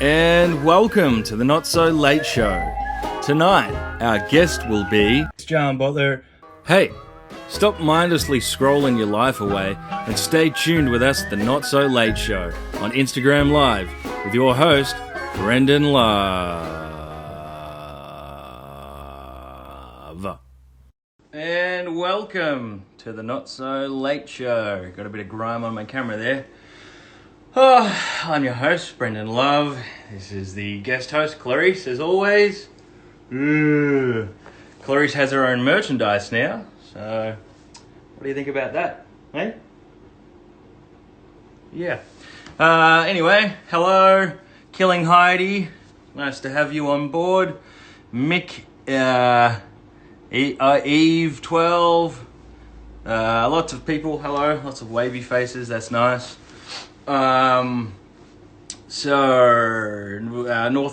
And welcome to the Not So Late Show. Tonight, our guest will be John Butler. Hey, stop mindlessly scrolling your life away and stay tuned with us at the Not So Late Show on Instagram Live with your host, Brendan Love. And welcome to the Not So Late Show. Got a bit of grime on my camera there. Oh, I'm your host, Brendan Love. This is the guest host, Clarice, as always. Clarice has her own merchandise now, so what do you think about that, eh? Yeah. Anyway, hello, Killing Heidi. Nice to have you on board. Mick, Eve 12. Lots of people, hello. Lots of wavy faces, that's nice. North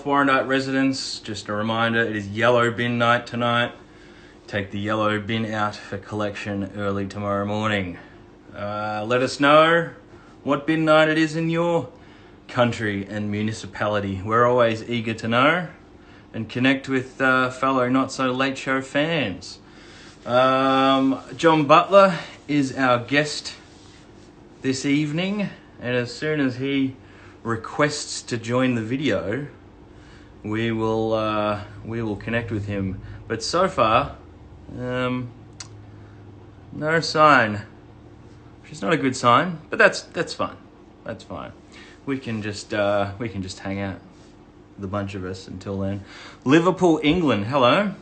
Warrandyte residents, just a reminder, it is yellow bin night tonight. Take the yellow bin out for collection early tomorrow morning. Let us know what bin night it is in your country and municipality. We're always eager to know and connect with fellow Not So Late Show fans. John Butler is our guest this evening. And as soon as he requests to join the video, we will connect with him. But so far, no sign. Which is not a good sign, but that's fine. That's fine. We can just hang out, the bunch of us, until then. Liverpool, England. Hello.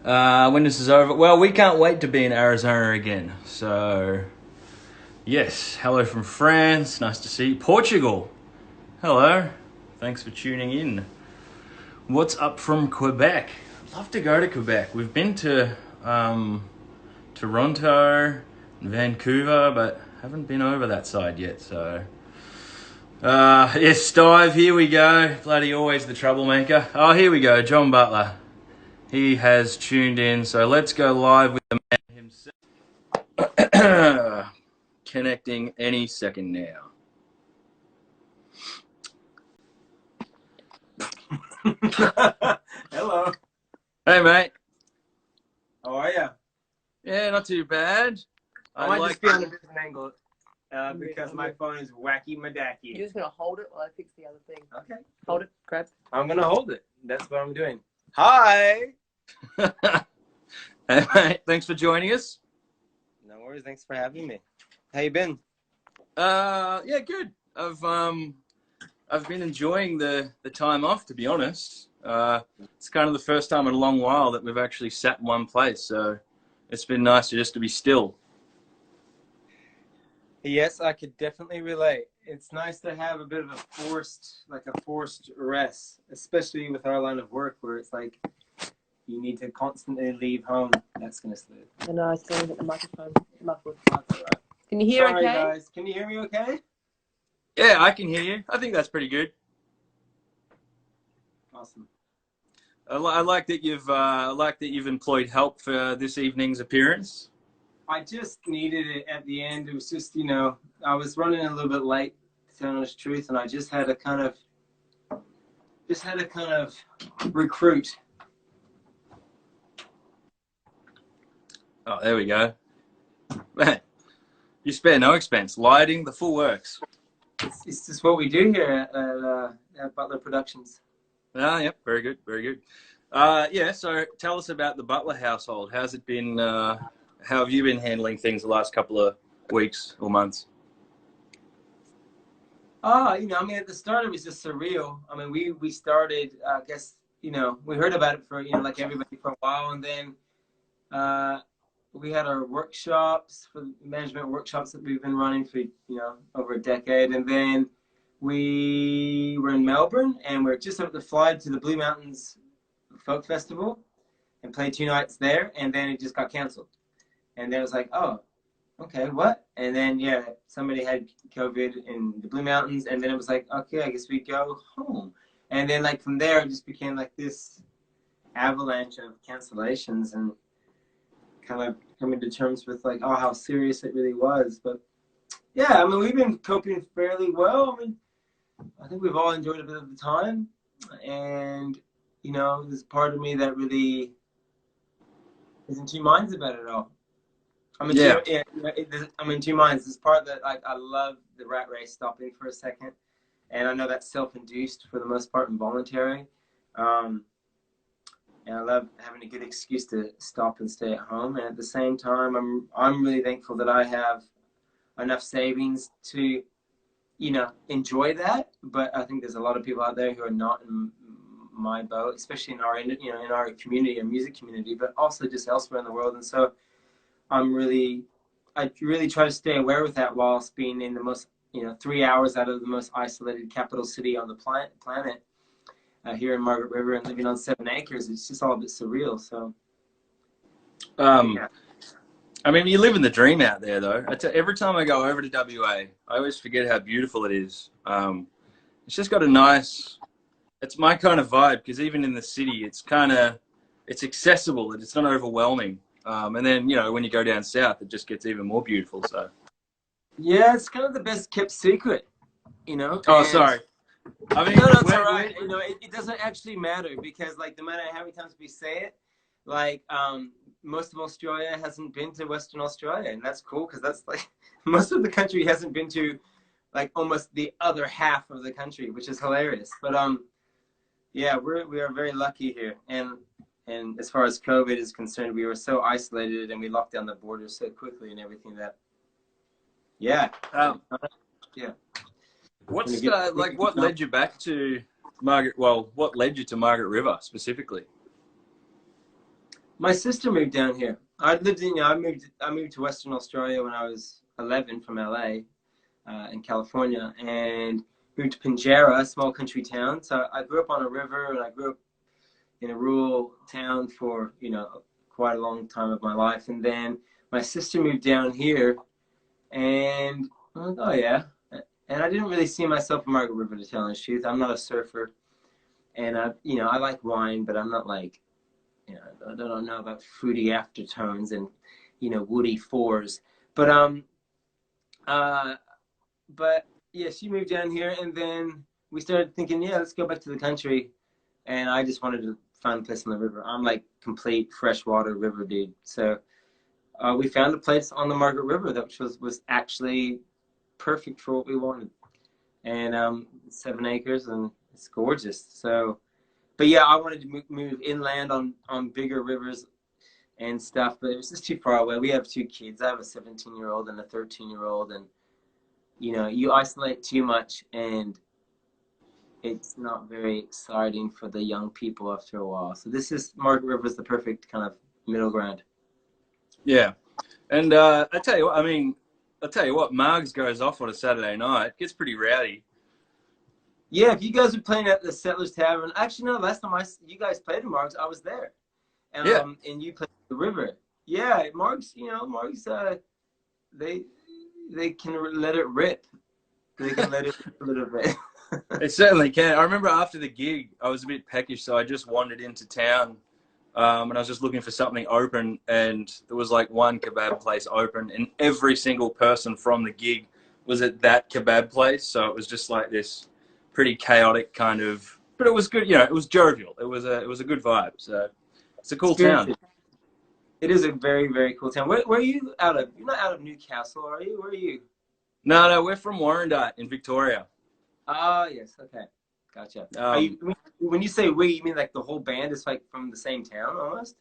When this is over, well, we can't wait to be in Arizona again. So. Yes, hello from France, nice to see you. Portugal, hello, thanks for tuning in. What's up from Quebec? I'd love to go to Quebec. We've been to Toronto and Vancouver, but haven't been over that side yet, so. Yes, Stive, here we go. Bloody always the troublemaker. Oh, here we go, John Butler. He has tuned in, so let's go live with the man himself. Connecting any second now. Hello. Hey, mate. How are you? Yeah, not too bad. I might just be on a different angle because my phone is wacky madacky. You're just going to hold it while I fix the other thing. Okay. Hold it, grab. I'm going to hold it. That's what I'm doing. Hi. Hey, mate. Thanks for joining us. No worries. Thanks for having me. How you been? Yeah, good. I've been enjoying the time off, to be honest. It's kind of the first time in a long while that we've actually sat in one place, so it's been nice just to be still. Yes, I could definitely relate. It's nice to have a bit of a forced rest, especially with our line of work where it's like you need to constantly leave home. That's gonna slip. I know, I was going to get the microphone muffled. That's all right. Can you hear Sorry, okay? guys. Can you hear me okay? Yeah, I can hear you. I think that's pretty good. Awesome. I like that you've employed help for this evening's appearance. I just needed it at the end. It was just, I was running a little bit late, to tell you the truth, and I just had to kind of recruit. Oh, there we go. Man, you spare no expense. Lighting, the full works. It's just what we do here at Butler Productions. Yep, very good, very good. Yeah, so tell us about the Butler household. How's it been? How have you been handling things the last couple of weeks or months? At the start it was just surreal. I mean, we started, I guess, we heard about it for, like everybody for a while, and then we had our workshops, for management workshops that we've been running for, over a decade. And then we were in Melbourne and we're just about to fly to the Blue Mountains Folk Festival and play 2 nights there. And then it just got canceled. And then it was like, oh, okay, what? And then, somebody had COVID in the Blue Mountains. And then it was like, okay, I guess we go home. And then like from there, it just became like this avalanche of cancellations and kind of coming to terms with like, oh, how serious it really was. But yeah, I mean, we've been coping fairly well. I mean, I think we've all enjoyed a bit of the time, and you know, there's part of me that really is in two minds about it all. I'm in Yeah. two, yeah, I'm in two minds. There's part that I love the rat race stopping for a second, and I know that's self-induced for the most part, involuntary. And I love having a good excuse to stop and stay at home. And at the same time, I'm really thankful that I have enough savings to, you know, enjoy that. But I think there's a lot of people out there who are not in my boat, especially in our, you know, in our community, our music community, but also just elsewhere in the world. And so I really try to stay aware with that whilst being in the most, you know, 3 hours out of the most isolated capital city on the planet. Here in Margaret River and living on 7 acres, it's just all a bit surreal. So, Yeah. I mean, you live in the dream out there, though. Every time I go over to WA, I always forget how beautiful it is. It's just got a nice. It's my kind of vibe because even in the city, it's accessible and it's not overwhelming. And then you know when you go down south, it just gets even more beautiful. So. Yeah, it's kind of the best kept secret, you know. Oh, sorry. I mean, no, it's all right. You know, it doesn't actually matter because, like, no matter how many times we say it, like, most of Australia hasn't been to Western Australia, and that's cool because that's like most of the country hasn't been to, like, almost the other half of the country, which is hilarious. But yeah, we are very lucky here, and as far as COVID is concerned, we were so isolated and we locked down the borders so quickly and everything that, yeah, yeah. What's like? What led you back to Margaret? Well, what led you to Margaret River specifically? My sister moved down here. I lived in, you know, I moved to Western Australia when I was 11 from LA, in California, and moved to Pinjarra, a small country town. So I grew up on a river, and I grew up in a rural town for, you know, quite a long time of my life. And then my sister moved down here, and I'm like, oh yeah. And I didn't really see myself in Margaret River, to tell the truth. I'm not a surfer, and you know, I like wine, but I'm not like, you know, I don't know about fruity aftertones and, you know, woody fours. But but yeah, she moved down here, and then we started thinking, yeah, let's go back to the country. And I just wanted to find a place on the river. I'm like complete freshwater river dude. So we found a place on the Margaret River that was actually perfect for what we wanted. And 7 acres, and it's gorgeous. So, but yeah, I wanted to move inland on bigger rivers and stuff, but it was just too far away. We have 2 kids. I have a 17-year-old and a 13-year-old, and you know, you isolate too much, and it's not very exciting for the young people after a while. So Margaret River is the perfect kind of middle ground. Yeah, and I tell you what, I mean, I'll tell you what, Margs goes off on a Saturday night. It gets pretty rowdy. Yeah, if you guys were playing at the Settlers Tavern, actually no, last time you guys played in Margs, I was there. Yeah. And you played the river. Yeah, Margs, you know, Margs, they can let it rip. They can let it rip a little bit. It certainly can. I remember after the gig, I was a bit peckish, so I just wandered into town, and I was just looking for something open, and there was like one kebab place open, and every single person from the gig was at that kebab place, so it was just like this pretty chaotic kind of, but it was good, you know, it was jovial. It was a good vibe, so it's a cool town. It is a very, very cool town. Where are you out of? You're not out of Newcastle, are you? Where are you? No, we're from Warrandyte in Victoria. Ah, yes, okay. Gotcha. When you say we, you mean like the whole band is like from the same town almost?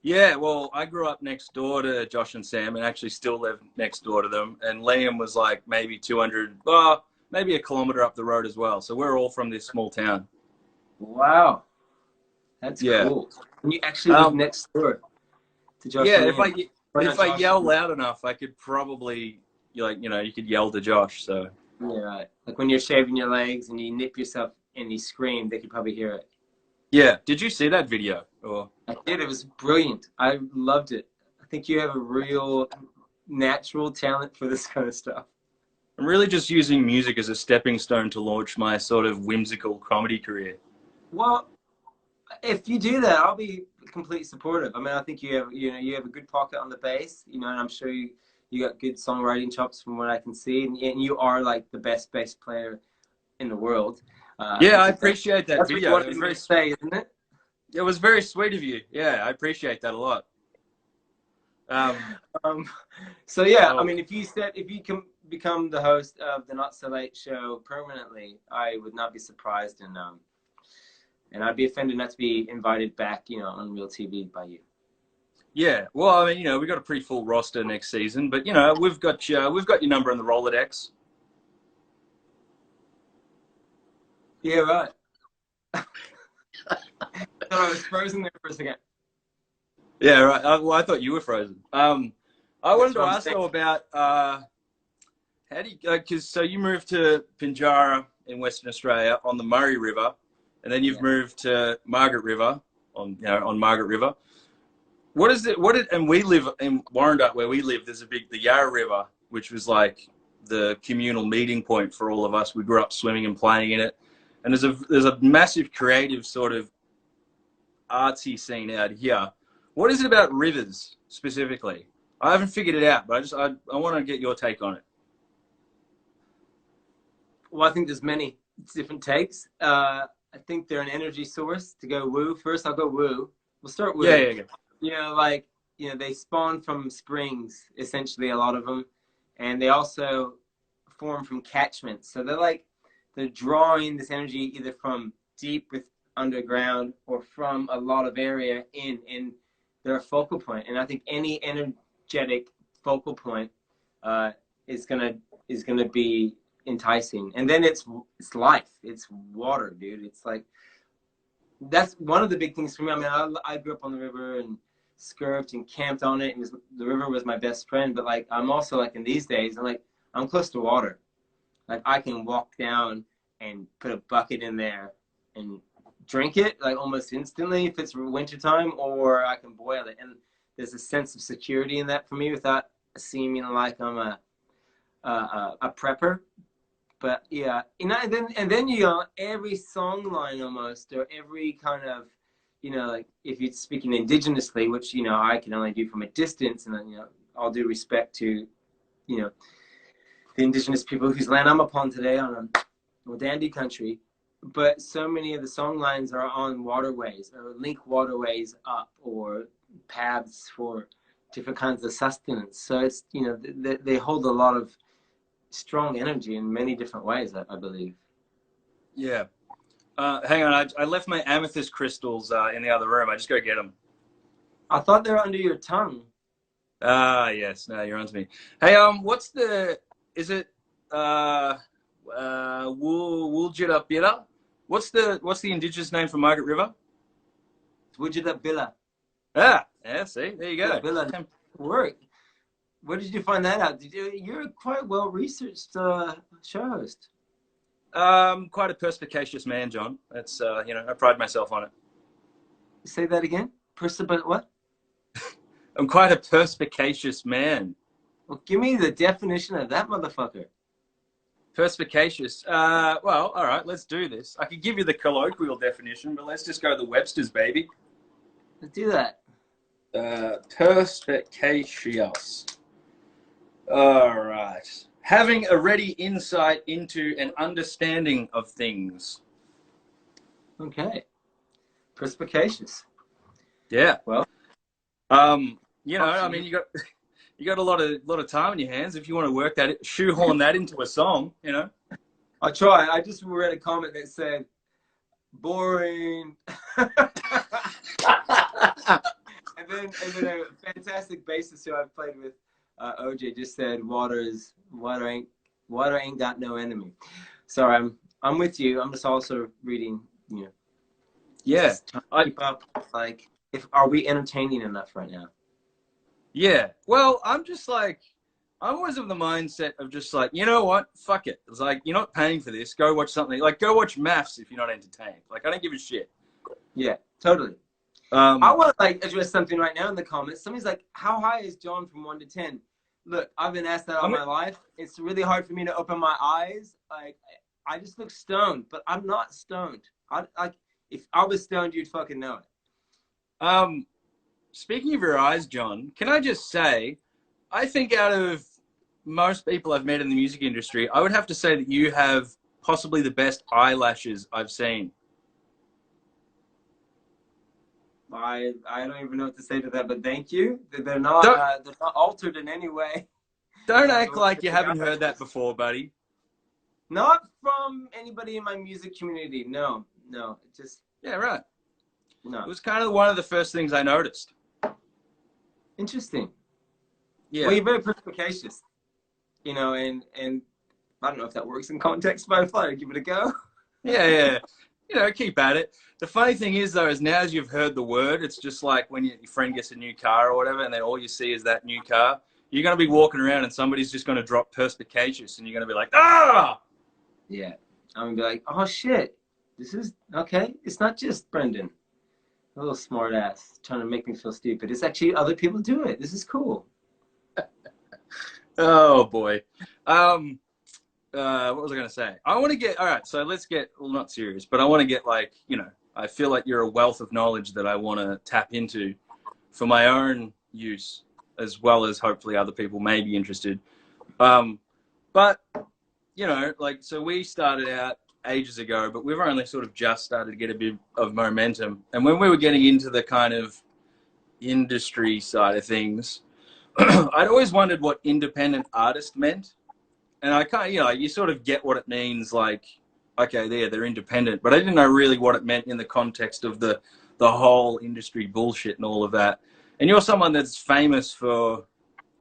Yeah, well, I grew up next door to Josh and Sam and actually still live next door to them. And Liam was like maybe 200, well, maybe a kilometer up the road as well. So we're all from this small town. Wow. That's cool. And you actually live next door to Josh and Liam. If I yell loud enough, I could probably, like, you know, you could yell to Josh, so. Yeah, right. Like when you're shaving your legs and you nip yourself and you scream, they could probably hear it. Yeah. Did you see that video? Or? I did. It was brilliant. I loved it. I think you have a real natural talent for this kind of stuff. I'm really just using music as a stepping stone to launch my sort of whimsical comedy career. Well, if you do that, I'll be completely supportive. I mean, I think you have a good pocket on the bass, you know, and I'm sure you got good songwriting chops from what I can see, and you are like the best bass player in the world. Yeah, I appreciate that that's what you video. wanted me to say, isn't it? It was very sweet of you. Yeah, I appreciate that a lot. So yeah, oh. I mean, if you can become the host of the Not So Late show permanently, I would not be surprised, and I'd be offended not to be invited back, on real TV by you. Yeah, well, I mean, we've got a pretty full roster next season, but we've got your number in the Rolodex. Yeah, right. I was frozen there for a second. Yeah, right. Well, I thought you were frozen. I wanted to ask though about how do you, because so you moved to Pinjarra in Western Australia on the Murray River, and then you've moved to Margaret River on Margaret River. And we live in Warrandyte where we live. There's the Yarra River, which was like the communal meeting point for all of us. We grew up swimming and playing in it, and there's a massive creative sort of artsy scene out here. What is it about rivers specifically? I haven't figured it out, but I want to get your take on it. Well, I think there's many different takes. I think they're an energy source. To go woo first, I'll go woo. We'll start woo. Yeah. They spawn from springs, essentially, a lot of them, and they also form from catchments. So they're drawing this energy either from deep underground or from a lot of area and they're a focal point. And I think any energetic focal point is gonna be enticing. And then it's life. It's water, dude. It's like that's one of the big things for me. I mean, I grew up on the river and scurved and camped on it. The river was my best friend. But like I'm also like in these days, I'm close to water. Like I can walk down and put a bucket in there and drink it like almost instantly if it's wintertime, or I can boil it. And there's a sense of security in that for me without seeming like I'm a prepper. But yeah, and then every song line almost, or every kind of, like if you're speaking indigenously, which I can only do from a distance, and all due respect to the indigenous people whose land I'm upon today on Dandy country, but so many of the song lines are on waterways or link waterways up or paths for different kinds of sustenance. So it's they hold a lot of strong energy in many different ways, I believe. Yeah. Hang on, I left my amethyst crystals in the other room. I just go get them. I thought they were under your tongue. Yes. No, you're on to me. Hey, is it Wuljita Billa? What's the indigenous name for Margaret River? Wuljita Billa. Yeah, see, there you go. Billa work. Where did you find that out? You're a quite well researched show host. Quite a perspicacious man, John. That's I pride myself on it. Say that again. What? I'm quite a perspicacious man. Well, give me the definition of that motherfucker. Perspicacious. Well, all right, let's do this. I could give you the colloquial definition, but let's just go to the Webster's, baby. Let's do that. Perspicacious. All right. Having a ready insight into an understanding of things. Okay. Perspicacious. Yeah. Well, I mean, you got a lot of time on your hands if you want to work that, shoehorn that into a song, I'll try. I just read a comment that said, boring. and then a fantastic bassist who I've played with, OJ, just said, water ain't got no enemy. Sorry, I'm with you. I'm just also reading, Yeah. Keep up. Like, are we entertaining enough right now? Yeah. Well, I'm always of the mindset of just like, you know what? Fuck it. It's like, you're not paying for this. Go watch something. Like, go watch Maths if you're not entertained. Like, I don't give a shit. Yeah, totally. I want to address something right now in the comments. Somebody's like, how high is John from 1 to 10? Look, I've been asked that all my life. It's really hard for me to open my eyes. Like, I just look stoned, but I'm not stoned. If I was stoned, you'd fucking know it. Speaking of your eyes, John, can I just say, I think out of most people I've met in the music industry, I would have to say that you have possibly the best eyelashes I've seen. I don't even know what to say to that, but thank you. They're not altered in any way. Don't act like you haven't heard that before, buddy. Not from anybody in my music community. No. Just Yeah, right. no. It was kind of one of the first things I noticed. Interesting. Yeah. Well, you're very perspicacious, and I don't know if that works in context, but I thought I'd give it a go. Yeah. Keep at it. The funny thing is, though, is now as you've heard the word, it's just like when your friend gets a new car or whatever, and then all you see is that new car. You're going to be walking around and somebody's just going to drop perspicacious, and you're going to be like, ah! Yeah. I'm going to be like, oh, shit. This is, okay. It's not just Brendan. A little smart ass trying to make me feel stupid. It's actually other people do it. This is cool. Oh, boy. What was I going to say? I want to get, all right, so let's get, well, not serious, but I want to get I feel like you're a wealth of knowledge that I want to tap into for my own use, as well as hopefully other people may be interested. But, so we started out ages ago, but we've only sort of just started to get a bit of momentum. And when we were getting into the kind of industry side of things, I'd always wondered what independent artist meant. And I kind of, you sort of get what it means, like, okay, they're independent. But I didn't know really what it meant in the context of the whole industry bullshit and all of that. And you're someone that's famous for,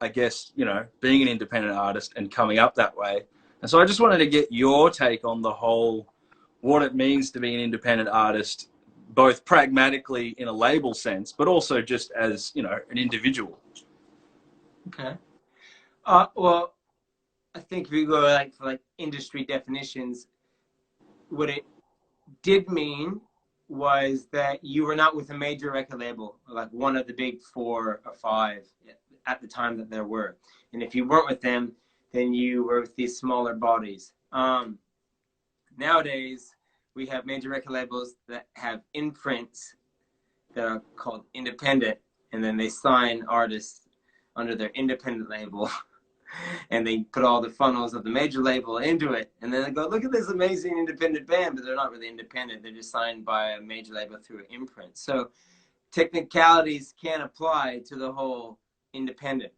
I guess, being an independent artist and coming up that way. And so I just wanted to get your take on the whole, what it means to be an independent artist, both pragmatically in a label sense, but also just as, an individual. Okay. Well, I think if we go for industry definitions, what it did mean was that you were not with a major record label, like one of the big 4 or 5 at the time that there were. And if you weren't with them, then you were with these smaller bodies. Nowadays, we have major record labels that have imprints that are called independent, and then they sign artists under their independent label. And they put all the funnels of the major label into it. And then they go, look at this amazing independent band, but they're not really independent. They're just signed by a major label through an imprint. So technicalities can apply to the whole independent.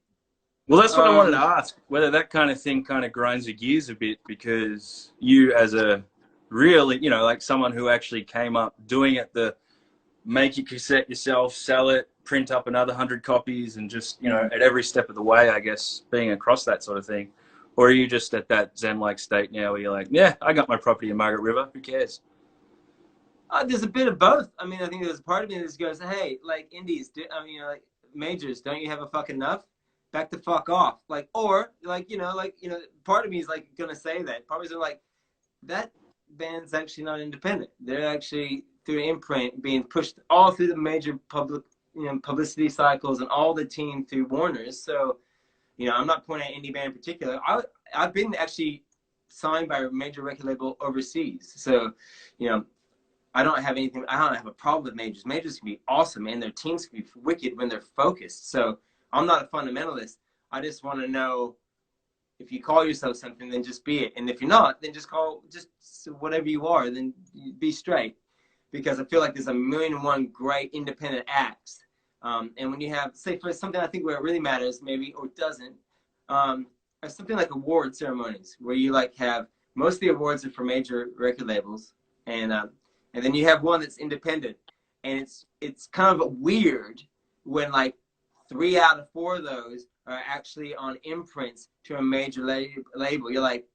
Well, that's what I wanted to ask, whether that kind of thing kind of grinds your gears a bit, because you as a really, like someone who actually came up doing it, the make your cassette yourself, sell it, print up another 100 copies, and just, at every step of the way, I guess, being across that sort of thing. Or are you just at that Zen-like state now where you're like, yeah, I got my property in Margaret River, who cares? There's a bit of both. I mean, I think there's a part of me that just goes, hey, like indies, majors, don't you have a fuck enough? Back the fuck off. Part of me is gonna say that. Part of me is like, that band's actually not independent. They're actually through imprint being pushed all through the major publicity cycles and all the team through Warner's. So, I'm not pointing at any band in particular. I've been actually signed by a major record label overseas. So, I don't have a problem with majors. Majors can be awesome, and their teams can be wicked when they're focused. So I'm not a fundamentalist. I just want to know, if you call yourself something, then just be it. And if you're not, then just whatever you are, then be straight. Because I feel like there's a million and one great independent acts. And when you have, say, for something I think where it really matters, maybe, or doesn't, something like award ceremonies, where you have, most of the awards are for major record labels, and then you have one that's independent. And it's kind of weird when 3 out of 4 of those are actually on imprints to a major label. You're like,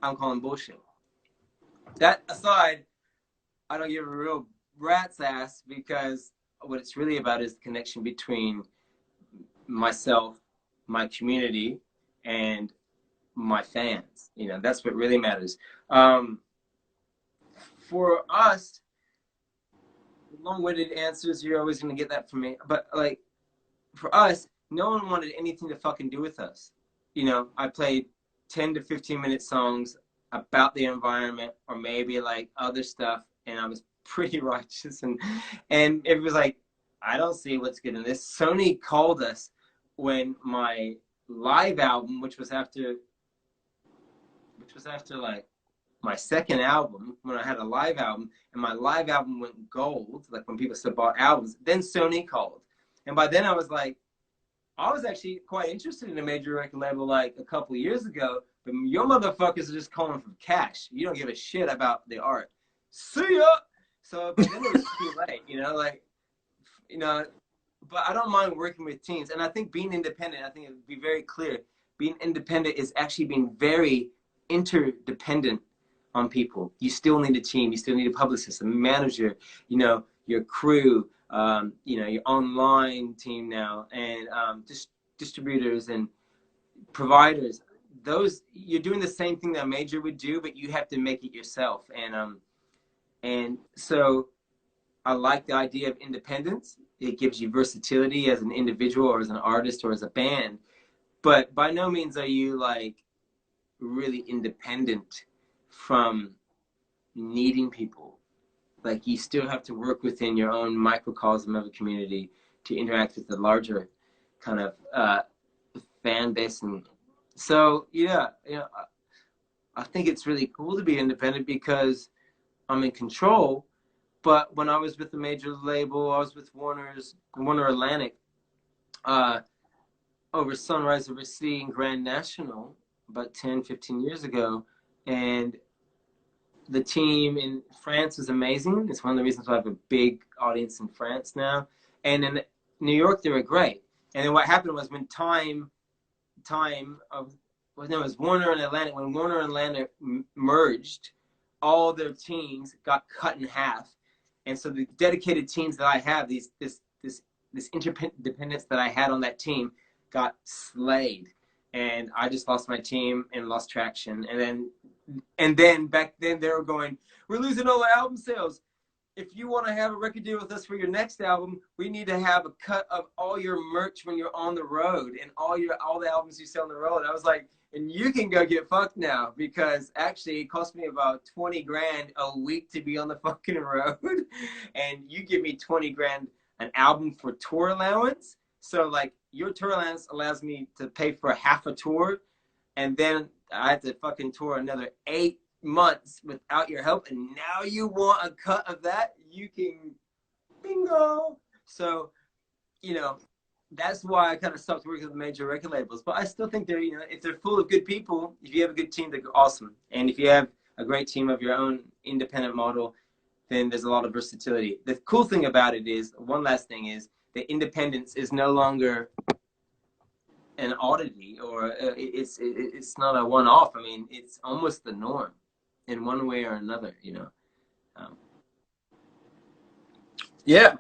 I'm calling bullshit. That aside, I don't give a real rat's ass, because what it's really about is the connection between myself, my community, and my fans. That's what really matters. For us, long-winded answers, you're always going to get that from me. But for us, no one wanted anything to fucking do with us. I played 10 to 15-minute songs about the environment, or maybe other stuff, and I was pretty righteous, and it was like, I don't see what's good in this. Sony called us when my live album, which was after my second album, when I had a live album, and my live album went gold, like when people still bought albums, then Sony called. And by then I was like, I was actually quite interested in a major record label like a couple of years ago, but your motherfuckers are just calling for cash. You don't give a shit about the art. See ya! So, but then it was too late, you know, like, you know, but I don't mind working with teams. And I think being independent, I think it would be very clear, being independent is actually being very interdependent on people. You still need a team. You still need a publicist, a manager, you know, your crew, you know, your online team now, and distributors and providers. Those, you're doing the same thing that a major would do, but you have to make it yourself. And so I like the idea of independence. It gives you versatility as an individual or as an artist or as a band, but by no means are you like really independent from needing people. Like, you still have to work within your own microcosm of a community to interact with the larger kind of fan base. And so, yeah, you know, I think it's really cool to be independent because I'm in control. But when I was with the major label, I was with Warner Atlantic, over Sunrise Over Sea and Grand National about 10, 15 years ago. And the team in France is amazing. It's one of the reasons why I have a big audience in France now. And in New York, they were great. And then what happened was when it was Warner and Atlantic. When Warner and Atlantic merged, all their teams got cut in half. And so the dedicated teams that I have, this interdependence that I had on that team, got slayed. And I just lost my team and lost traction. And then back then they were going, we're losing all our album sales. If you want to have a record deal with us for your next album, we need to have a cut of all your merch when you're on the road and all the albums you sell on the road. I was like, and you can go get fucked now, because actually it cost me about 20 grand a week to be on the fucking road. And you give me 20 grand an album for tour allowance. So like, your tour allowance allows me to pay for half a tour. And then I had to fucking tour another 8 months without your help. And now you want a cut of that? You can, bingo. So, you know, that's why I kind of stopped working with major record labels. But I still think they're, you know, if they're full of good people, if you have a good team, they're awesome. And if you have a great team of your own independent model, then there's a lot of versatility. The cool thing about it is, one last thing is, that independence is no longer an oddity, or it's not a one-off. I mean, it's almost the norm in one way or another, you know. Yeah.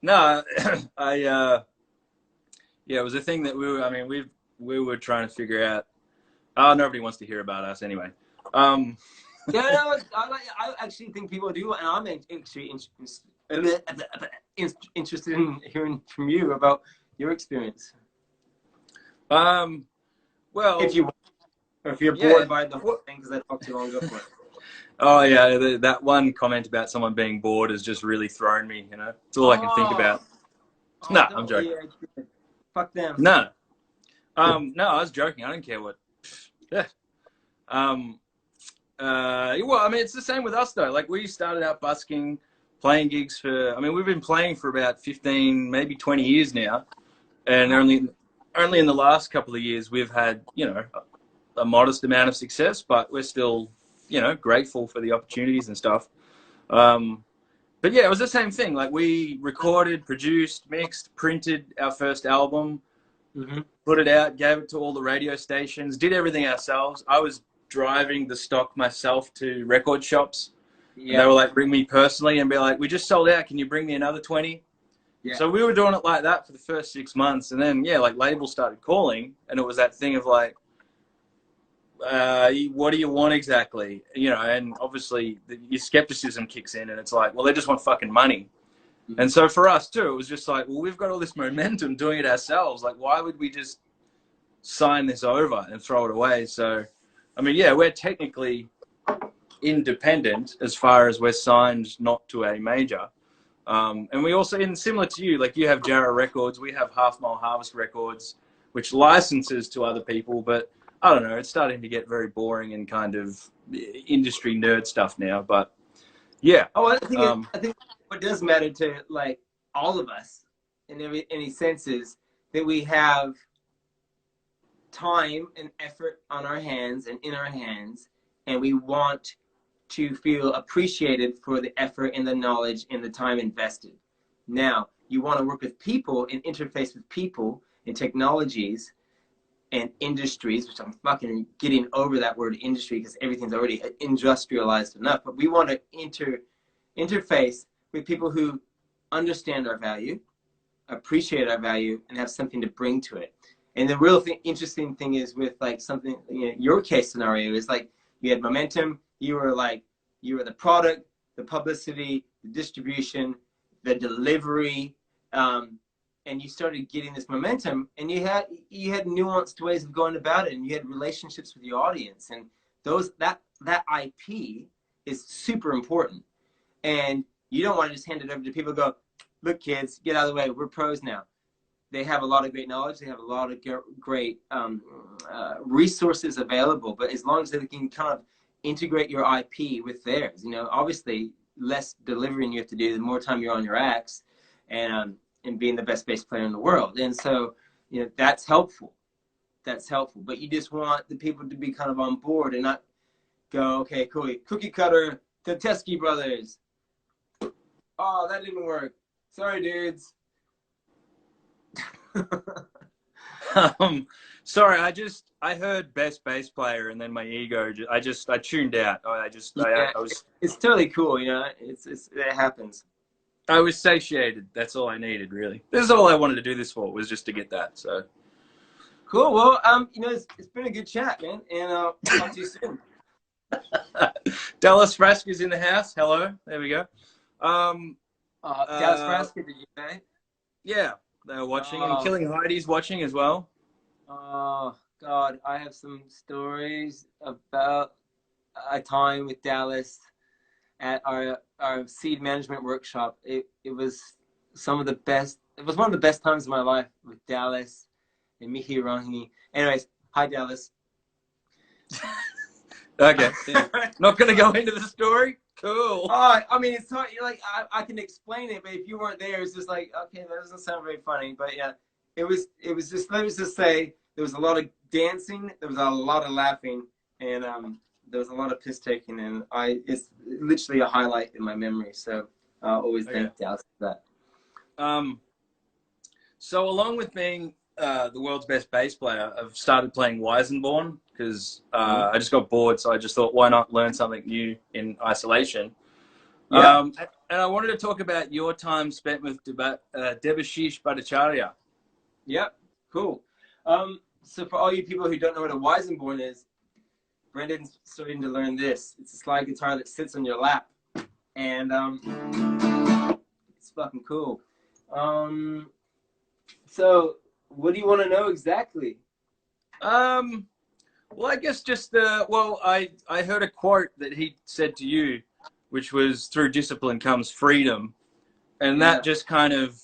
No, yeah, it was a thing that we were trying to figure out. Oh, nobody wants to hear about us anyway. Yeah, no, I actually think people do, and I'm actually interested in hearing from you about your experience. Well, if you're bored by the whole thing, because I talked too long ago for it. Oh yeah, that one comment about someone being bored has just really thrown me. You know, it's all I can think about. No, I'm joking. Yeah, fuck them. No, no, I was joking. I don't care what. Yeah. Well, I mean, it's the same with us though. Like, we started out busking, playing gigs for. I mean, we've been playing for about 15, maybe 20 years now, and only in the last couple of years we've had, you know, a modest amount of success, but we're still, you know, grateful for the opportunities and stuff. But yeah, it was the same thing. Like, we recorded, produced, mixed, printed our first album, put it out, gave it to all the radio stations, did everything ourselves. I was driving the stock myself to record shops. Yeah. They were like, bring me personally and be like, we just sold out. Can you bring me another 20? Yeah. So we were doing it like that for the first 6 months. And then, yeah, like, labels started calling, and it was that thing of like, what do you want exactly? You know, and obviously your skepticism kicks in, and it's like, well, they just want fucking money. And so for us too, it was just like, well, we've got all this momentum doing it ourselves. Like, why would we just sign this over and throw it away? So, I mean, yeah, we're technically independent as far as we're signed not to a major. And we also, and similar to you, like, you have Jarrah Records, we have Half Mile Harvest Records, which licenses to other people, but I don't know, it's starting to get very boring and kind of industry nerd stuff now. But yeah, Oh, I think what does matter to like all of us in any sense is that we have time and effort on our hands and in our hands, and we want to feel appreciated for the effort and the knowledge and the time invested. Now, you want to work with people and interface with people and technologies and industries, which I'm fucking getting over that word industry because everything's already industrialized enough. But we want to interface with people who understand our value, appreciate our value, and have something to bring to it. And the real interesting thing is with like something, you know, your case scenario is like you had momentum, you were the product, the publicity, the distribution, the delivery, and you started getting this momentum, and you had nuanced ways of going about it, and you had relationships with your audience, and that IP is super important. And you don't want to just hand it over to people and go, look, kids, get out of the way. We're pros now. They have a lot of great knowledge. They have a lot of great resources available. But as long as they can kind of integrate your IP with theirs, you know, obviously less delivering you have to do, the more time you're on your acts, and being the best bass player in the world. And so, you know, that's helpful. That's helpful. But you just want the people to be kind of on board and not go, okay, cool, cookie cutter, the Teskey brothers. Oh, that didn't work. Sorry, dudes. Sorry, I heard best bass player, and then my ego, I tuned out. I was. It's totally cool, you know. It happens. I was satiated. That's all I needed, really. This is all I wanted to do this for, was just to get that. So cool. Well, you know, it's been a good chat, man, and I'll talk to you soon. Dallas Frask is in the house. Hello. There we go. Dallas Frask, did you say? Yeah, they were watching, and Killing Heidi's watching as well. Oh God, I have some stories about a time with Dallas at our seed management workshop. It was some of the best. It was one of the best times of my life with Dallas and Mihi Rohini. Anyways, hi Dallas. Okay, yeah. Not gonna go into the story. Cool. I mean, it's not like I can explain it, but if you weren't there, it's just like, okay, that doesn't sound very funny. But yeah, it was just, let me just say, there was a lot of dancing, there was a lot of laughing, and there was a lot of piss taking, and it's literally a highlight in my memory. So I always thank Dallas for that. So along with being the world's best bass player, I've started playing Weizenborn because I just got bored. So I just thought, why not learn something new in isolation? Yeah. And I wanted to talk about your time spent with Debashish Bhattacharya. Yep. Cool. So for all you people who don't know what a Weizenborn is, Brendan's starting to learn this. It's a slide guitar that sits on your lap, and it's fucking cool. So what do you want to know exactly? Well, I guess just I heard a quote that he said to you, which was, through discipline comes freedom. And that just kind of,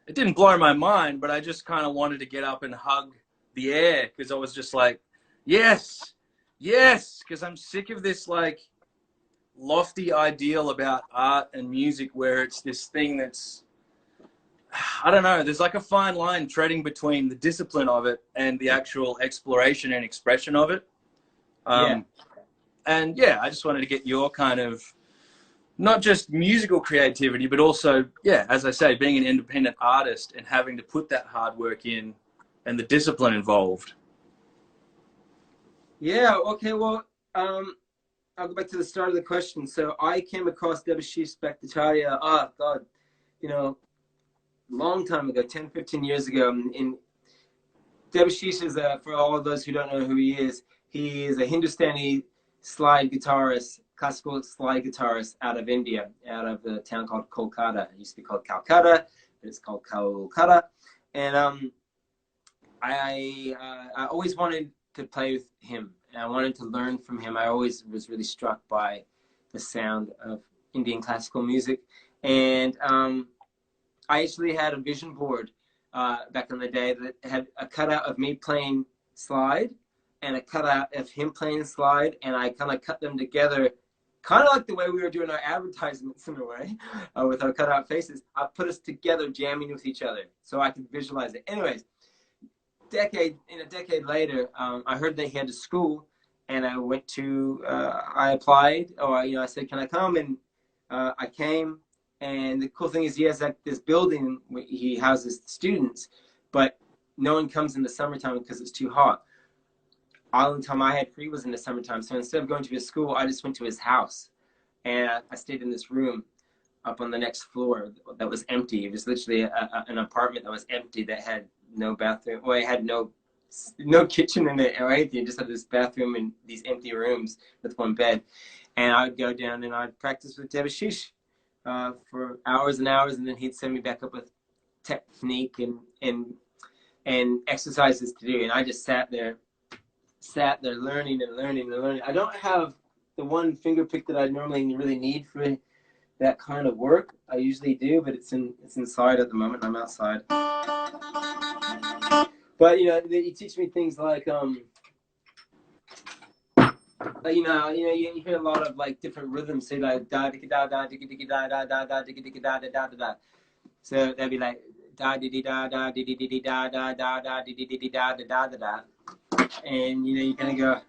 it didn't blow my mind, but I just kind of wanted to get up and hug the air, because I was just like, yes, because I'm sick of this like lofty ideal about art and music where it's this thing that's, I don't know, there's like a fine line treading between the discipline of it and the actual exploration and expression of it. And yeah, I just wanted to get your kind of, not just musical creativity, but also, yeah, as I say, being an independent artist and having to put that hard work in and the discipline involved. Yeah, okay, well, I'll go back to the start of the question. So I came across Debashish Bhattacharya, God, you know, long time ago, 10, 15 years ago. And Debashish is, for all of those who don't know who he is a Hindustani slide guitarist, classical slide guitarist out of India, out of the town called Kolkata. It used to be called Calcutta, but it's called Kolkata. And I always wanted to play with him, and I wanted to learn from him. I always was really struck by the sound of Indian classical music. And I actually had a vision board back in the day that had a cutout of me playing slide, and a cutout of him playing slide, and I kind of cut them together, kind of like the way we were doing our advertisements in a way, with our cutout faces. I put us together jamming with each other so I could visualize it. Anyways, a decade later, I heard that he had a school, and I went to, I applied, or I said, can I come? And I came. And the cool thing is he has like this building where he houses students, but no one comes in the summertime because it's too hot. All the time I had free was in the summertime. So instead of going to his school, I just went to his house. And I stayed in this room up on the next floor that was empty. It was literally an apartment that was empty that had no bathroom. Well, it had no kitchen in it or anything. It just had this bathroom and these empty rooms with one bed. And I would go down and I'd practice with Debashish for hours and hours, and then he'd send me back up with technique and exercises to do. And I just sat there learning and learning and learning. I don't have the one finger pick that I normally really need for that kind of work. I usually do, but it's inside at the moment. I'm outside. But you teach me things like you hear a lot of like different rhythms, say like da diki da da diki diki da da da da diki diki da da da da da. So that'd be like da di di da da di di di da da da da di di di da da da da da. And you kind of go.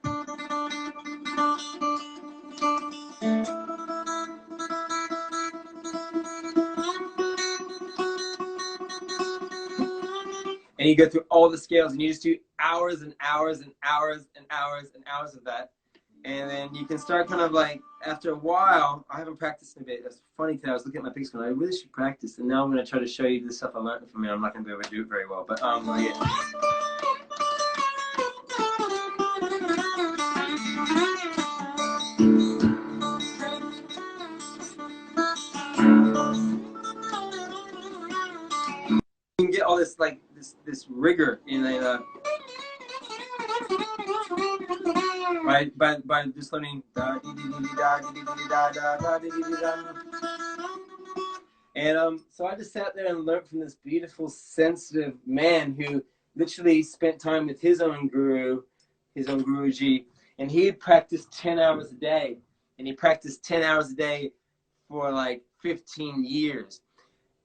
And you go through all the scales, and you just do hours and hours and hours and hours and hours of that. And then you can start kind of like, after a while, I haven't practiced in a bit. That's funny because I was looking at my picks going, I really should practice. And now I'm going to try to show you the stuff I learned from it. I'm not going to be able to do it very well. But yeah. You can get all this like this rigor in it, right? By just learning da dee dee dee da dee dee dee da da da dee dee dee da. And so I just sat there and learned from this beautiful, sensitive man who literally spent time with his own guru, his own Guruji, and he had practiced 10 hours a day, and he practiced 10 hours a day for like 15 years.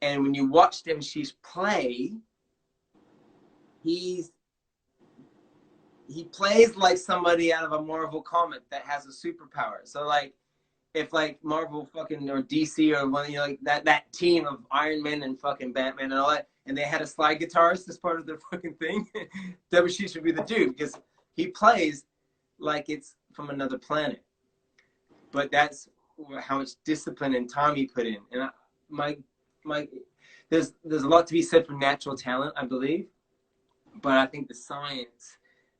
And when you watch Debashish play, he plays like somebody out of a Marvel comic that has a superpower. So like, if like Marvel fucking or DC or one, like that team of Iron Man and fucking Batman and all that, and they had a slide guitarist as part of their fucking thing, Debashish would be the dude because he plays like it's from another planet. But that's how much discipline and time he put in. And there's a lot to be said for natural talent, I believe. But I think the science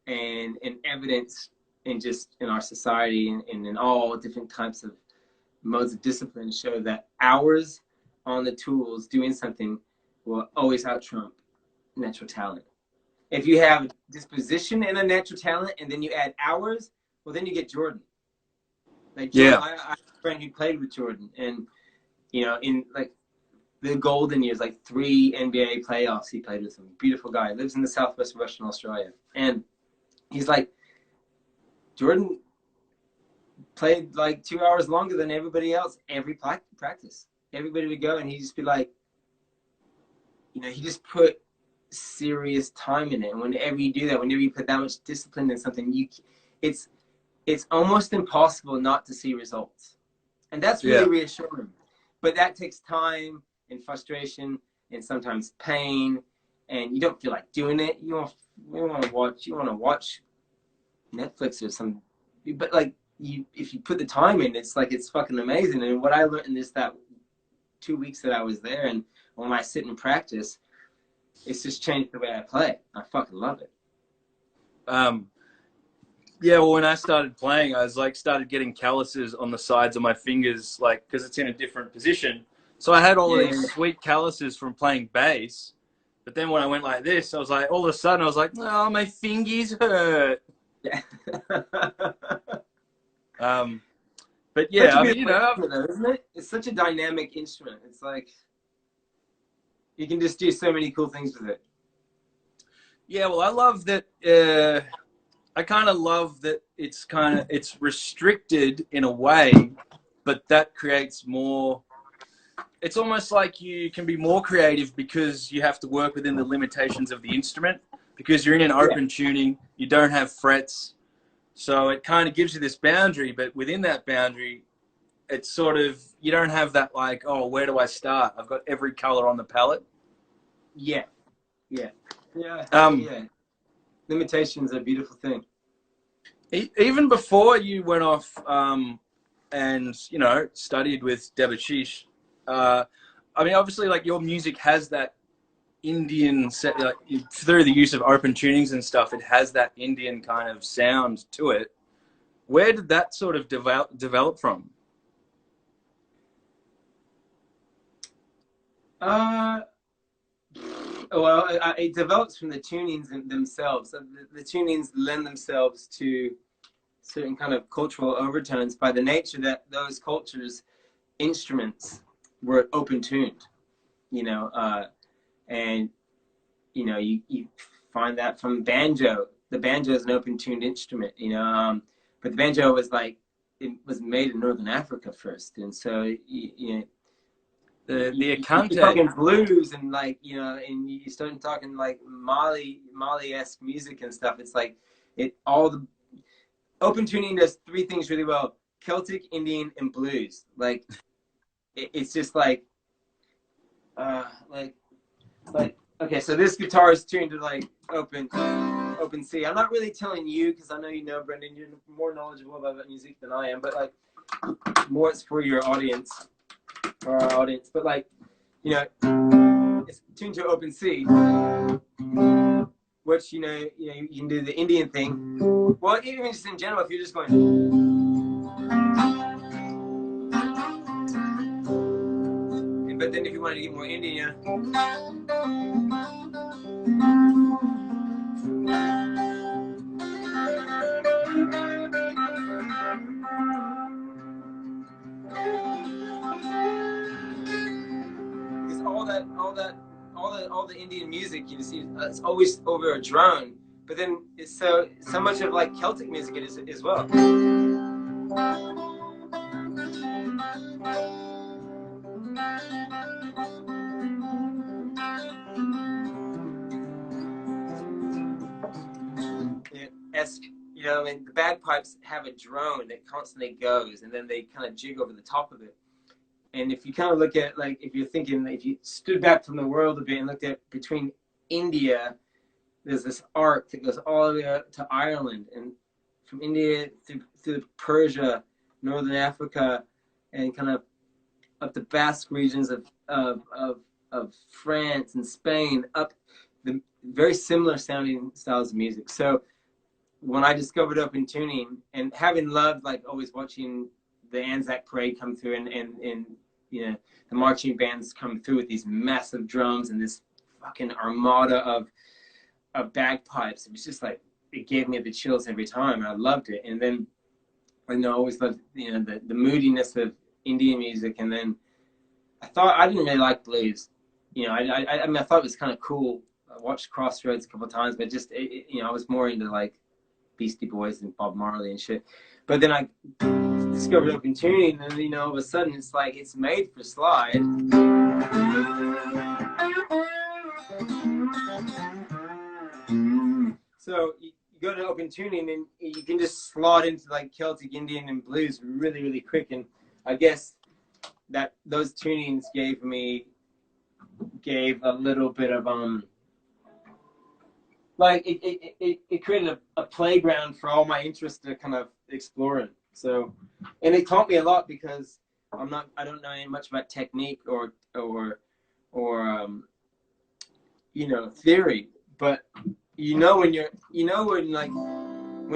and evidence in our society and in all different types of modes of discipline show that hours on the tools doing something will always out-trump natural talent. If you have disposition and a natural talent and then you add hours, well, then you get Jordan. Like Jordan, yeah. I have a friend who played with Jordan, and in like the golden years, like 3 NBA playoffs, he played with him. Beautiful guy, lives in the southwest of Western Australia, and he's like, Jordan played like 2 hours longer than everybody else every practice. Everybody would go, and he'd just be like, he just put serious time in it. And whenever you do that, whenever you put that much discipline in something, it's almost impossible not to see results. And that's really reassuring. But that takes time and frustration and sometimes pain, and you don't feel like doing it. You want to watch Netflix or some, but like if you put the time in, it's like it's fucking amazing. And what I learned in that 2 weeks that I was there, and when I sit and practice, it's just changed the way I play. I fucking love it. Yeah, well, when I started playing, I was like started getting calluses on the sides of my fingers, like because it's in a different position. So I had all of these sweet calluses from playing bass, but then when I went like this, I was like, all of a sudden, I was like, oh, my fingies hurt. Yeah. But yeah, I mean, though, isn't it? It's such a dynamic instrument. It's like you can just do so many cool things with it. Yeah, well, I love that. I kind of love that it's restricted in a way, but that creates more. It's almost like you can be more creative because you have to work within the limitations of the instrument, because you're in an Yeah. open tuning, you don't have frets. So it kind of gives you this boundary, but within that boundary, it's sort of, you don't have that like, oh, where do I start? I've got every color on the palette. Yeah. Yeah. Yeah. Um, Yeah. Limitations are a beautiful thing. Even before you went off and, you know, studied with Debashish, I mean, obviously, like, your music has that Indian set, like, through the use of open tunings and stuff, it has that Indian kind of sound to it. Where did that sort of develop from? Well, it develops from the tunings themselves. The tunings lend themselves to certain kind of cultural overtones by the nature that those cultures' instruments were open tuned, you know, and you know you find that from banjo. The banjo is an open tuned instrument, you know, but the banjo was like, it was made in Northern Africa first, and so you know. The You're Akante. talking blues and like, you know, and you start talking like Mali-esque music and stuff. It's like all the open tuning does three things really well: Celtic, Indian, and blues. Like it's just uh like okay, so this guitar is tuned to like open C. I'm not really telling you because I know you know, Brendan, you're more knowledgeable about music than I am, but like more it's for your audience or our audience. But like, you know, it's tuned to open C, which you know you can do the Indian thing. Well, even just in general, if you're just going, but then if you wanted to get more Indian, because all the Indian music you see, it's always over a drone. But then it's so much of like Celtic music it is as well. You know, I mean, the bagpipes have a drone that constantly goes, and then they kind of jig over the top of it. And if you kind of look at, like, if you're thinking, if you stood back from the world a bit and looked at between India, there's this arc that goes all the way up to Ireland, and from India through Persia, Northern Africa, and kind of up the Basque regions of France and Spain, up the very similar sounding styles of music. So when I discovered open tuning and having loved like always watching the Anzac parade come through and you know the marching bands come through with these massive drums and this fucking armada of bagpipes, it was just like it gave me the chills every time. I loved it. And then I know I always loved, you know, the moodiness of Indian music. And then I didn't really like blues. You know, I mean I thought it was kind of cool. I watched Crossroads a couple of times, but just you know I was more into like Beastie Boys and Bob Marley and shit. But then I discovered open tuning, and you know, all of a sudden it's like it's made for slide. So you go to open tuning, and you can just slot into like Celtic, Indian, and blues really, really quick. And I guess that those tunings gave a little bit of like it created a playground for all my interests to kind of explore in. So, and it taught me a lot because I don't know much about technique or you know, theory, but when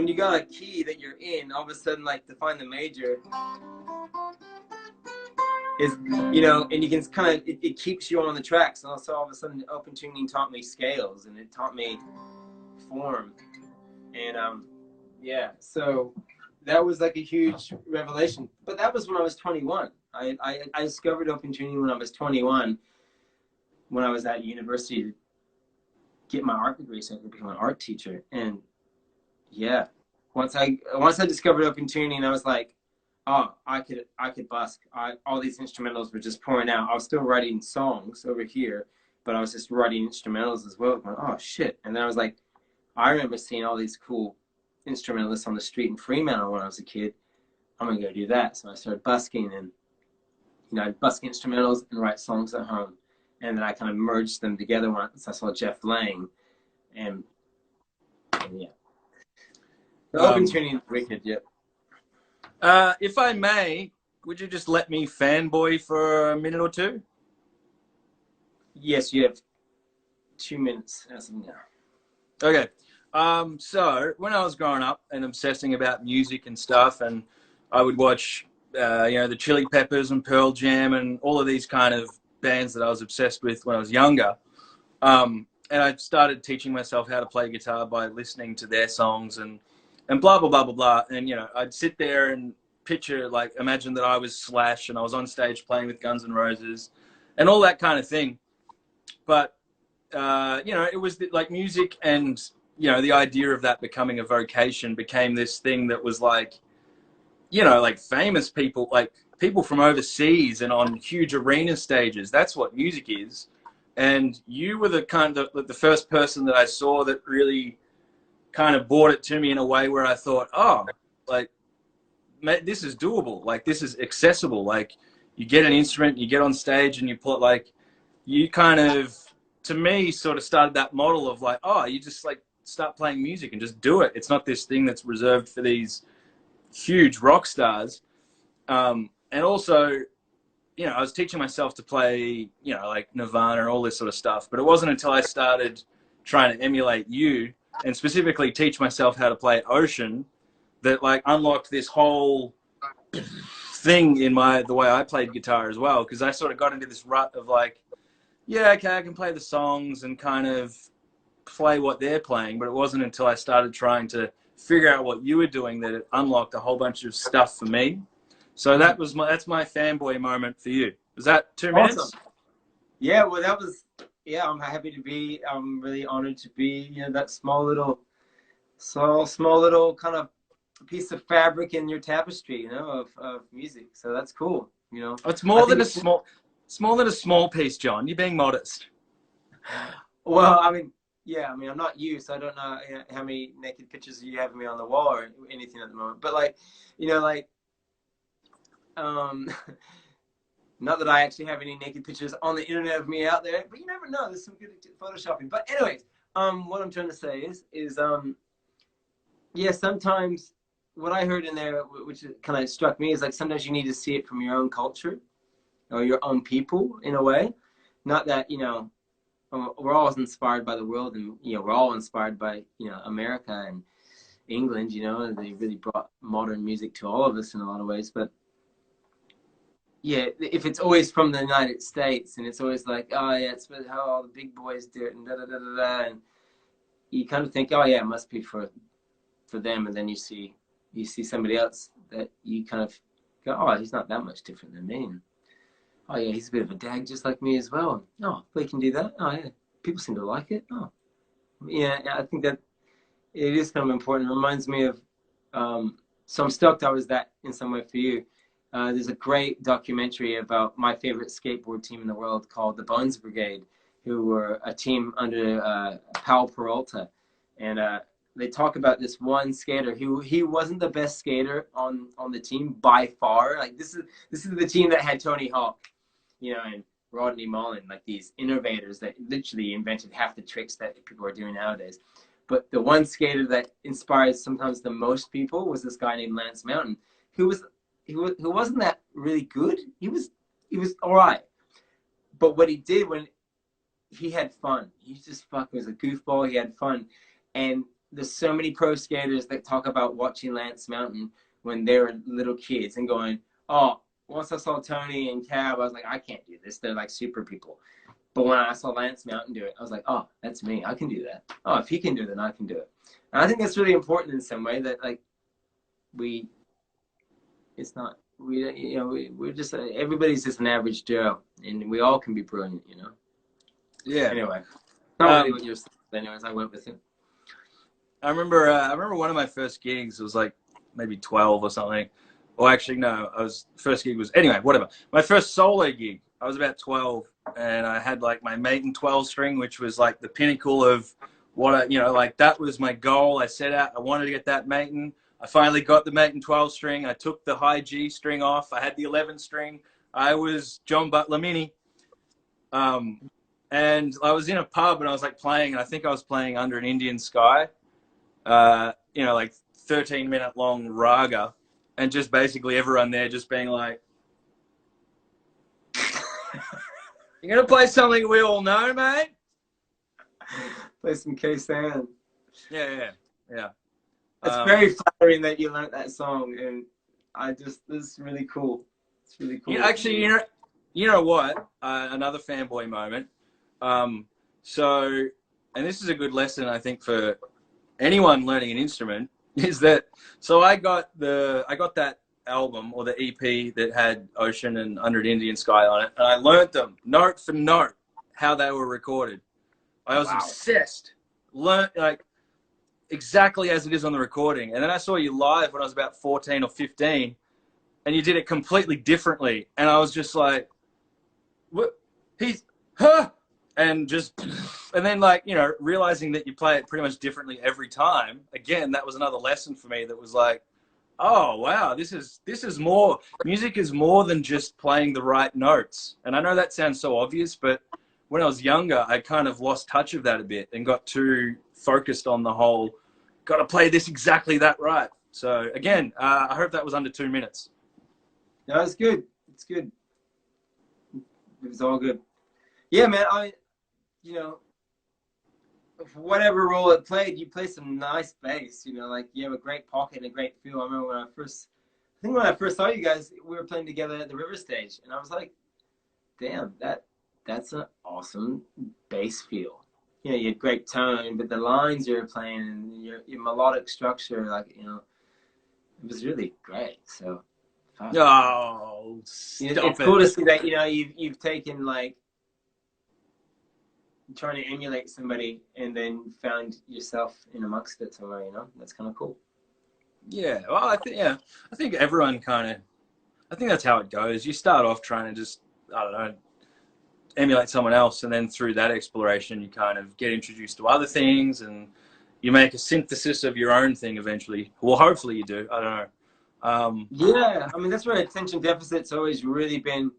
you got a key that you're in, all of a sudden like to find the major is, you know, and you can kind of it keeps you on the tracks. And also all of a sudden open tuning taught me scales and it taught me form. And yeah, so that was like a huge revelation. But that was when I was 21. I discovered open tuning when I was 21, when I was at university to get my art degree so I could become an art teacher. And yeah, once I discovered open tuning, I was like, oh, I could busk. All these instrumentals were just pouring out. I was still writing songs over here, but I was just writing instrumentals as well. Going, oh shit! And then I was like, I remember seeing all these cool instrumentalists on the street in Fremantle when I was a kid. I'm gonna go do that. So I started busking, and I'd busk instrumentals and write songs at home, and then I kind of merged them together once I saw Jeff Lang, and yeah. The open tuning is wicked, yeah. If I may, would you just let me fanboy for a minute or two? Yes, you have 2 minutes as of now. Okay. So when I was growing up and obsessing about music and stuff, and I would watch, the Chili Peppers and Pearl Jam and all of these kind of bands that I was obsessed with when I was younger. And I started teaching myself how to play guitar by listening to their songs and blah, blah, blah, blah, blah. And, I'd sit there and imagine that I was Slash and I was on stage playing with Guns N' Roses and all that kind of thing. But, it was like music and, the idea of that becoming a vocation became this thing that was like famous people, like people from overseas and on huge arena stages. That's what music is. And you were the first person that I saw that really kind of brought it to me in a way where I thought, oh, like, this is doable. Like, this is accessible. Like, you get an instrument, you get on stage and you put you kind of, to me, sort of started that model of like, oh, you just start playing music and just do it. It's not this thing that's reserved for these huge rock stars. And also, I was teaching myself to play, like Nirvana and all this sort of stuff. But it wasn't until I started trying to emulate you and specifically teach myself how to play Ocean that unlocked this whole thing in the way I played guitar as well. Because I sort of got into this rut of yeah, okay, I can play the songs and kind of play what they're playing. But it wasn't until I started trying to figure out what you were doing that it unlocked a whole bunch of stuff for me. So that's my fanboy moment for you. Was that 2 minutes? Awesome. Yeah, well, I'm happy to be. I'm really honored to be, that small little kind of piece of fabric in your tapestry, of music. So that's cool. It's more than a small piece, John. You're being modest. Well, yeah, I'm not you, so I don't know how many naked pictures you have of me on the wall or anything at the moment. But not that I actually have any naked pictures on the internet of me out there, but you never know. There's some good photoshopping. But anyways, what I'm trying to say is yeah, sometimes what I heard in there, which kind of struck me, is sometimes you need to see it from your own culture or your own people in a way. Not that, we're all inspired by the world, and we're all inspired by America and England. They really brought modern music to all of us in a lot of ways. But yeah, if it's always from the United States and it's always oh yeah, it's how all the big boys do it and da da da da da, and you kind of think, oh yeah, it must be for them, and then you see somebody else that you kind of go, oh, he's not that much different than me. And, oh yeah, he's a bit of a dag just like me as well. Oh, we can do that. Oh yeah, people seem to like it. Oh, yeah, I think that it is kind of important. It reminds me of, so I'm stoked I was that in some way for you. There's a great documentary about my favorite skateboard team in the world called the Bones Brigade, who were a team under Powell Peralta, and they talk about this one skater who he wasn't the best skater on the team by far. This is the team that had Tony Hawk, and Rodney Mullen, these innovators that literally invented half the tricks that people are doing nowadays. But the one skater that inspires sometimes the most people was this guy named Lance Mountain, who wasn't that really good. He was all right. But what he did when he had fun, he just was a goofball. He had fun. And there's so many pro skaters that talk about watching Lance Mountain when they were little kids and going, oh, once I saw Tony and Cab, I was like, I can't do this. They're like super people. But when I saw Lance Mountain do it, I was like, oh, that's me. I can do that. Oh, if he can do it, then I can do it. And I think that's really important in some way, that we're just, everybody's just an average Joe, and we all can be brilliant, Yeah. Anyway, not really what you're saying. Anyways, I went with it. I remember one of my first gigs. It was like maybe 12 or something. Or actually, no, first gig was, anyway, whatever. My first solo gig, I was about 12, and I had like my Maiden 12 string, which was like the pinnacle of what like that was my goal. I set out, I wanted to get that Maiden. I finally got the Maiden 12 string. I took the high G string off. I had the 11 string. I was John Butler Mini. And I was in a pub and I was like playing, and I think I was playing Under an Indian Sky, like 13-minute long raga, and just basically everyone there just being like, "You're going to play something we all know, mate?" Play some K-San. Yeah. It's very flattering that you learned that song, and this is really cool. It's really cool. Yeah, actually, you know what? Another fanboy moment. And this is a good lesson, I think, for anyone learning an instrument, is that, so I got that album or the EP that had Ocean and Under an Indian Sky on it, and I learned them note for note how they were recorded. I was obsessed. Learned like exactly as it is on the recording. And then I saw you live when I was about 14 or 15, and you did it completely differently. And I was just like, what? And then realizing that you play it pretty much differently every time. Again, that was another lesson for me that was like, oh, wow, this is more, music is more than just playing the right notes. And I know that sounds so obvious, but when I was younger, I kind of lost touch of that a bit and got too focused on the whole, got to play this exactly that right. So again, I hope that was under 2 minutes. No, it's good. It's good. It was all good. Yeah, man, whatever role it played, you play some nice bass, like you have a great pocket and a great feel. I remember when I first saw you guys, we were playing together at the River Stage, and I was like, damn, that's an awesome bass feel. You had great tone, but the lines you were playing and your melodic structure, it was really great. So, it's cool to see that, you've taken like trying to emulate somebody and then found yourself in amongst it somewhere, that's kind of cool. Yeah, well, I think everyone I think that's how it goes. You start off trying to just, I don't know, emulate someone else, and then through that exploration you kind of get introduced to other things and you make a synthesis of your own thing eventually. Well, hopefully you do. I don't know. Yeah, I mean, that's where attention deficit's always really been,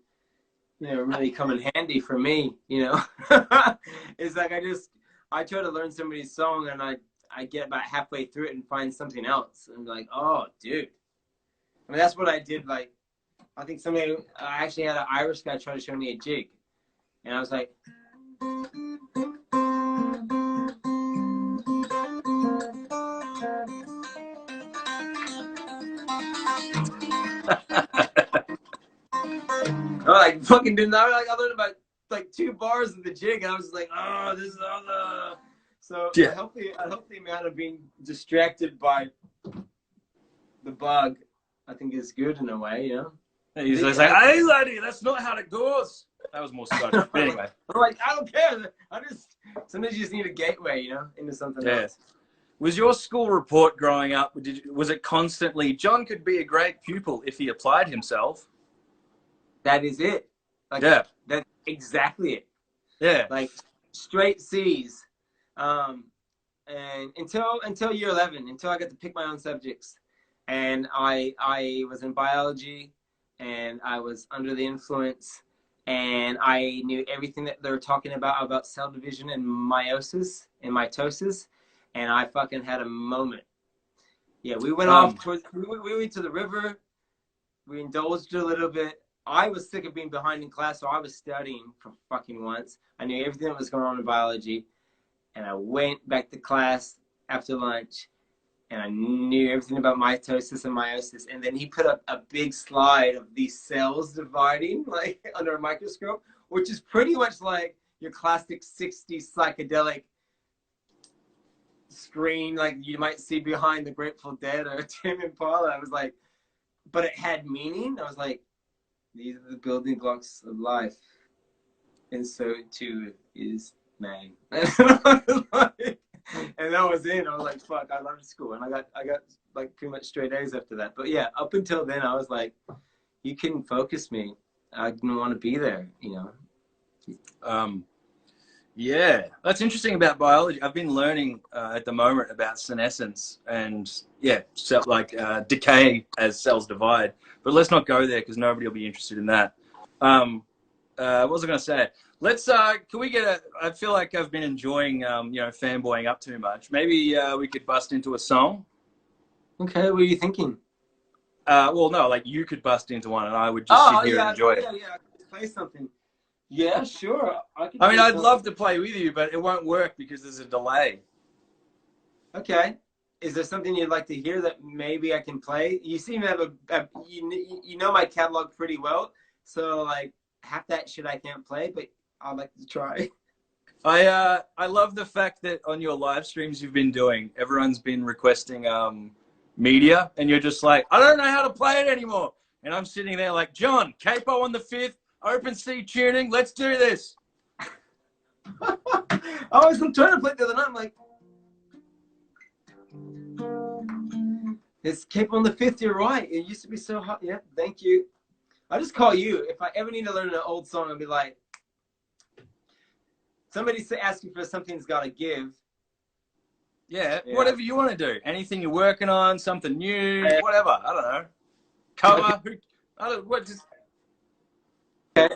really come in handy for me, It's like I try to learn somebody's song and I get about halfway through it and find something else. And I'm like, oh, dude. I mean, that's what I did. Like, I think I actually had an Irish guy try to show me a jig. And I was like, I fucking didn't know. I learned about like 2 bars of the jig, and I was like, oh, this is other. So yeah. I hope the amount of being distracted by the bug, I think, is good in a way, He's like, hey, laddie, that's not how it goes. That was more Scottish. Anyway. I'm like, I don't care. Sometimes you just need a gateway, into something else. Was your school report growing up, was it constantly, John could be a great pupil if he applied himself? That is it. That's exactly it. Yeah. Like straight C's. And until year 11, until I got to pick my own subjects. And I was in biology, and I was under the influence, and I knew everything that they were talking about cell division and meiosis and mitosis, and I fucking had a moment. Yeah, we went we went to the river, we indulged a little bit. I was sick of being behind in class, so I was studying for fucking once. I knew everything that was going on in biology, and I went back to class after lunch, and I knew everything about mitosis and meiosis. And then he put up a big slide of these cells dividing, like under a microscope, which is pretty much like your classic 60s psychedelic screen, like you might see behind the Grateful Dead or Tim Impala. I was like, but it had meaning. I was like, these are the building blocks of life, and so too is man. And that was it. I was like, fuck, I love school. And I got like pretty much straight A's after that. But yeah, up until then, I was like, you couldn't focus me. I didn't want to be there, Yeah, that's interesting about biology. I've been learning at the moment about senescence and decay as cells divide. But let's not go there because nobody will be interested in that. What was I going to say? Let's. Can we get a? I feel like I've been enjoying, fanboying up too much. Maybe we could bust into a song. Okay, what are you thinking? Well, no, like you could bust into one, and I would just sit here and enjoy it. Yeah, I could play something. Yeah, sure. I'd love to play with you, but it won't work because there's a delay. Okay. Is there something you'd like to hear that maybe I can play? You seem to have you know my catalog pretty well, so like half that shit I can't play, but I'd like to try. I love the fact that on your live streams you've been doing, everyone's been requesting media, and you're just like, I don't know how to play it anymore, and I'm sitting there like, John, capo on the 5th, open C tuning, let's do this. I'm trying to play it the other night. I'm like, it's capo on the 5th. You're right. It used to be so hot. Yeah, thank you. I'll just call you if I ever need to learn an old song. I'll be like, somebody's asking for something's got to give. Yeah, whatever you want to do. Anything you're working on, something new, whatever. I don't know. Cover. Okay.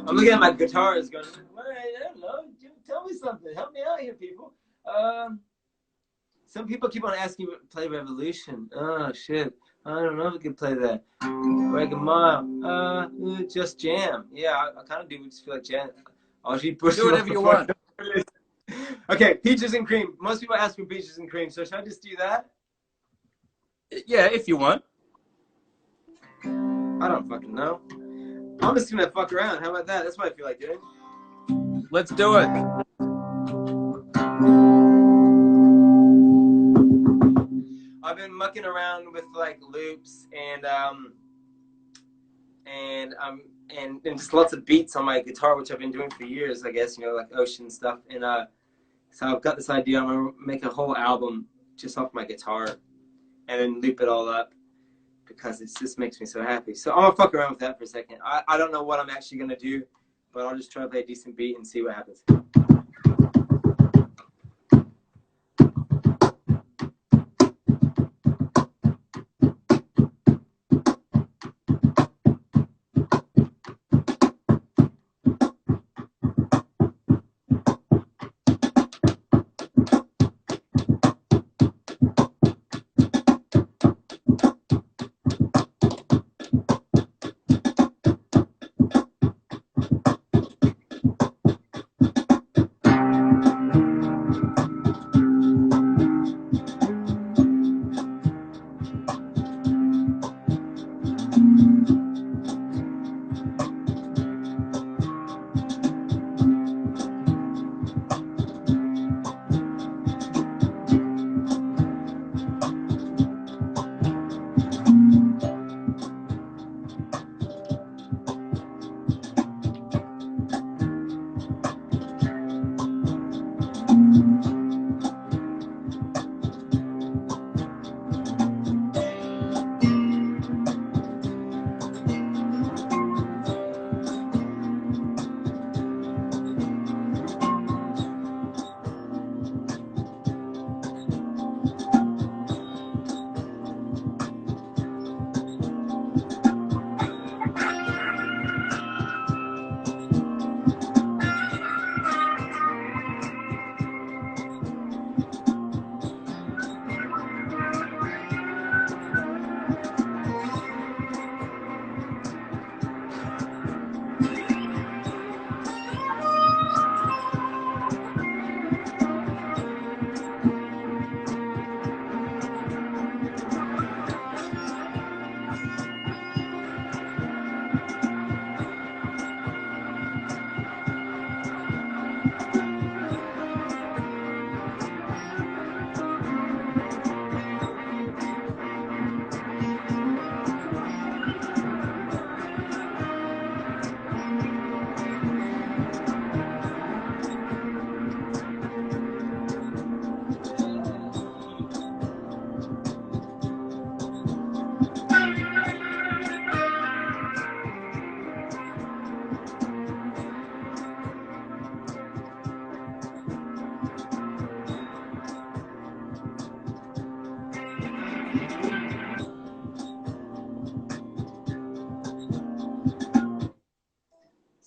I'm looking at my guitars going, I don't know, tell me something. Help me out here, people. Some people keep on asking me to play Revolution. Oh, shit. I don't know if I can play that. Break a Mile. Just Jam. Yeah, I kind of do just feel like jam. I'll do whatever you want. Okay, Peaches and Cream. Most people ask for Peaches and Cream, so should I just do that? Yeah, if you want. I don't fucking know. I'm just gonna fuck around. How about that? That's what I feel like doing. Let's do it. I've been mucking around with like loops and just lots of beats on my guitar, which I've been doing for years, I guess, like ocean stuff. And so I've got this idea. I'm gonna make a whole album just off my guitar and then loop it all up because it just makes me so happy. So I'm gonna fuck around with that for a second. I don't know what I'm actually gonna do, but I'll just try to play a decent beat and see what happens.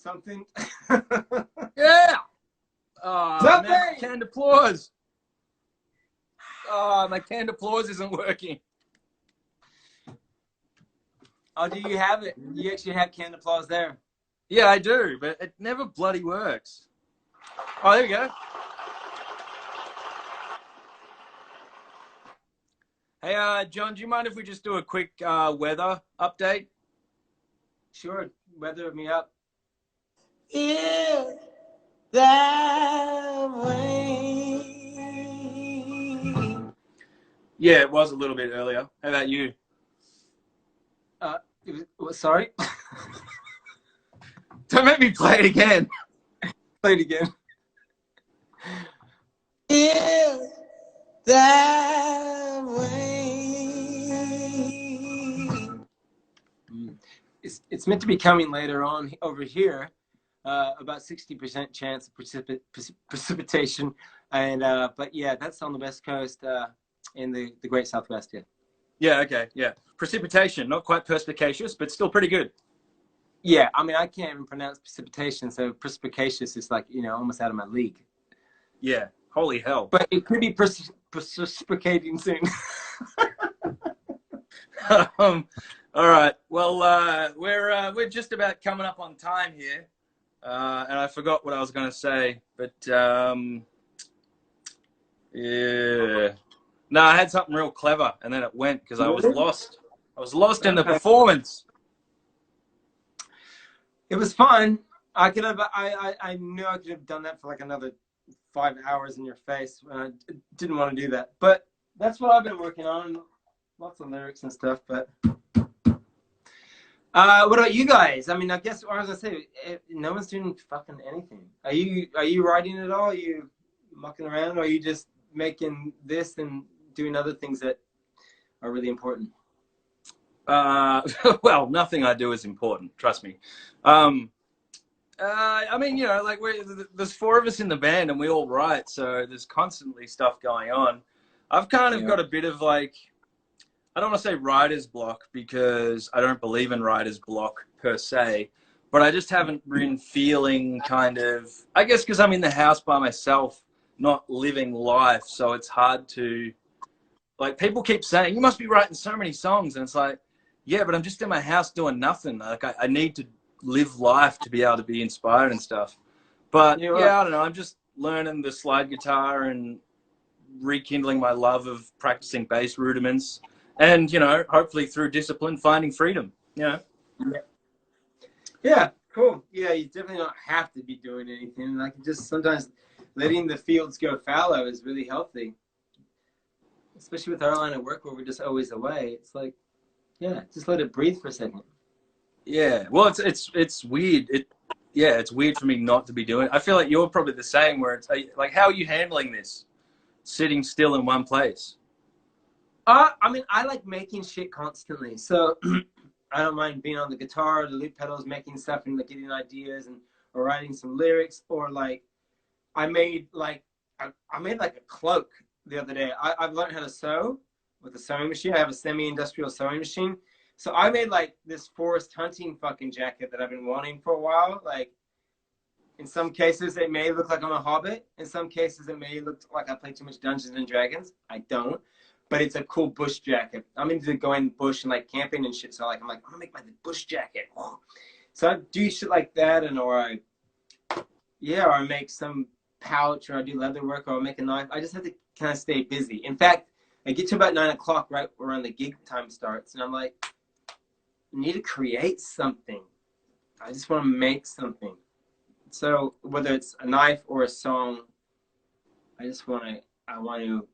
something. Yeah. Oh, Something! man, canned applause. Oh, my canned applause isn't working. Oh, do you have it? You actually have canned applause there. Yeah, I do, but it never bloody works. Oh, there we go. Hey, John, do you mind if we just do a quick weather update? Sure, weather me up. Yeah, that way. Yeah, it was a little bit earlier. How about you? Sorry? Don't make me play it again. Play it again. Yeah, that way. It's meant to be coming later on over here. About 60% chance of precipitation, and but yeah, that's on the west coast in the Great Southwest. Yeah. Yeah, okay, yeah. Precipitation, not quite perspicacious, but still pretty good. Yeah, I mean, I can't even pronounce precipitation, so perspicacious is like, almost out of my league. Yeah, holy hell. But it could be precipitating soon. All right, well, we're just about coming up on time here, and I forgot what I was going to say, but yeah. No, I had something real clever, and then it went because I was lost. I was lost in the performance. It was fun. I could have. I knew I could have done that for like another 5 hours in your face. I didn't want to do that, but that's what I've been working on. Lots of lyrics and stuff. But what about you guys? I mean, I guess I was gonna say no one's doing fucking anything. Are you writing at all? Are you mucking around, or are you just making this and doing other things that are really important? Well, nothing I do is important. Trust me. I mean, like there's 4 of us in the band, and we all write, so there's constantly stuff going on. I've kind of got a bit of like, I don't want to say writer's block because I don't believe in writer's block per se, but I just haven't been feeling kind of, I guess because I'm in the house by myself, not living life, so it's hard to, like, people keep saying, you must be writing so many songs, and it's like, yeah, but I'm just in my house doing nothing. Like, I need to live life to be able to be inspired and stuff. But yeah, I don't know. I'm just learning the slide guitar and rekindling my love of practicing bass rudiments, and hopefully through discipline, finding freedom. Yeah, cool. Yeah, you definitely don't have to be doing anything. Like, just sometimes letting the fields go fallow is really healthy, especially with our line of work where we're just always away. It's like, yeah, just let it breathe for a second. Yeah, well, it's weird. It's weird for me not to be doing it. I feel like you're probably the same, where it's like, how are you handling this? Sitting still in one place? I mean, I like making shit constantly. So I don't mind being on the guitar, the loop pedals, making stuff and like getting ideas or writing some lyrics. Or like, I made like a cloak the other day. I've learned how to sew with a sewing machine. I have a semi-industrial sewing machine. So I made like this forest hunting fucking jacket that I've been wanting for a while. Like, in some cases it may look like I'm a hobbit. In some cases it may look like I play too much Dungeons and Dragons. I don't. But it's a cool bush jacket. I'm into going bush and like camping and shit. So like, I'm gonna make my bush jacket. So I do shit like that, or I make some pouch, or I do leather work, or I make a knife. I just have to kind of stay busy. In fact, I get to about 9 o'clock right around the gig time starts, and I'm like, I need to create something. I just want to make something. So whether it's a knife or a song, I want to